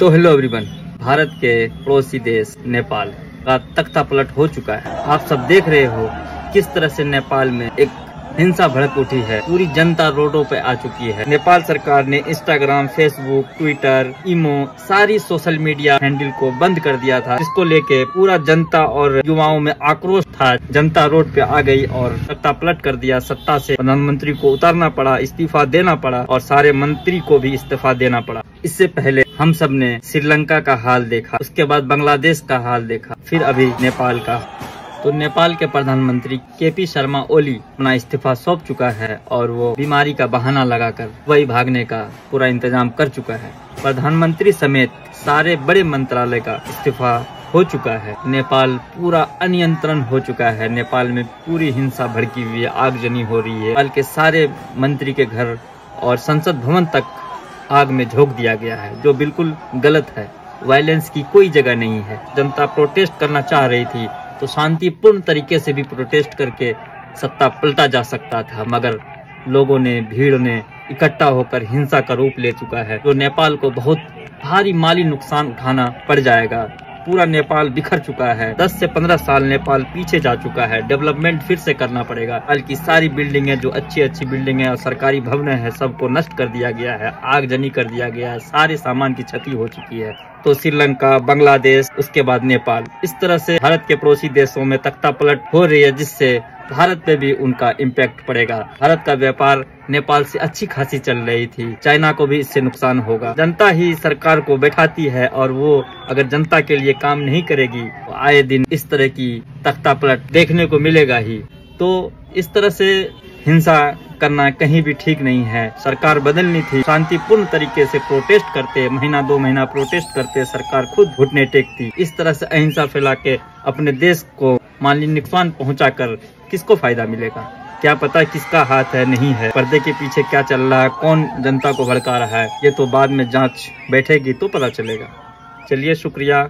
तो hello everyone, Bharat के पड़ोसी देश नेपाल का तख्ता पलट हो चुका है। आप सब देख रहे हो किस तरह से नेपाल में एक हिंसा भड़क उठी है। पूरी जनता रोडों पे आ चुकी है। नेपाल सरकार ने इंस्टाग्राम, फेसबुक, ट्विटर, इमो सारी सोशल मीडिया हैंडल को बंद कर दिया था, जिसको लेके पूरा जनता और युवाओं में आक्रोश था। जनता रोड पे आ गई और सत्ता पलट कर दिया। सत्ता से प्रधानमंत्री को उतारना पड़ा, इस्तीफा देना पड़ा और सारे मंत्री को भी इस्तीफा देना पड़ा। इससे पहले हम सब ने श्रीलंका का हाल देखा, उसके बाद बांग्लादेश का हाल देखा, फिर अभी नेपाल का। तो नेपाल के प्रधानमंत्री केपी शर्मा ओली अपना इस्तीफा सौंप चुका है और वो बीमारी का बहाना लगाकर वही भागने का पूरा इंतजाम कर चुका है। प्रधानमंत्री समेत सारे बड़े मंत्रालय का इस्तीफा हो चुका है। नेपाल पूरा अनियंत्रण हो चुका है। नेपाल में पूरी हिंसा भड़की हुई है, आगजनी हो रही है। नेपाल के सारे मंत्री के घर और संसद भवन तक आग में झोंक दिया गया है, जो बिल्कुल गलत है। वायलेंस की कोई जगह नहीं है। जनता प्रोटेस्ट करना चाह रही थी तो शांतिपूर्ण तरीके से भी प्रोटेस्ट करके सत्ता पलटा जा सकता था, मगर लोगों ने, भीड़ ने इकट्ठा होकर हिंसा का रूप ले चुका है, जो नेपाल को बहुत भारी माली नुकसान उठाना पड़ जाएगा। पूरा नेपाल बिखर चुका है। 10 से 15 साल नेपाल पीछे जा चुका है। डेवलपमेंट फिर से करना पड़ेगा। नेपाल की सारी बिल्डिंगें, जो अच्छी बिल्डिंगें और सरकारी भवन है, सबको नष्ट कर दिया गया है, आगजनी कर दिया गया है। सारे सामान की क्षति हो चुकी है। तो श्रीलंका, बांग्लादेश, उसके बाद नेपाल, इस तरह से भारत के पड़ोसी देशों में तख्ता पलट हो रही है, जिससे भारत पे भी उनका इम्पैक्ट पड़ेगा। भारत का व्यापार नेपाल से अच्छी खासी चल रही थी, चाइना को भी इससे नुकसान होगा। जनता ही सरकार को बैठाती है और वो अगर जनता के लिए काम नहीं करेगी तो आए दिन इस तरह की तख्ता पलट देखने को मिलेगा ही। तो इस तरह से हिंसा करना कहीं भी ठीक नहीं है। सरकार बदलनी थी। शांतिपूर्ण तरीके से प्रोटेस्ट करते, महीना 2 महीना प्रोटेस्ट करते, सरकार खुद घुटने टेकती। इस तरह से अहिंसा फैला के अपने देश को माली नुकसान पहुंचाकर किसको फायदा मिलेगा? क्या पता किसका हाथ है, नहीं है। पर्दे के पीछे क्या चल रहा है, कौन जनता को भड़का रहा है, ये तो बाद में जांच बैठेगी तो पता चलेगा। चलिए, शुक्रिया।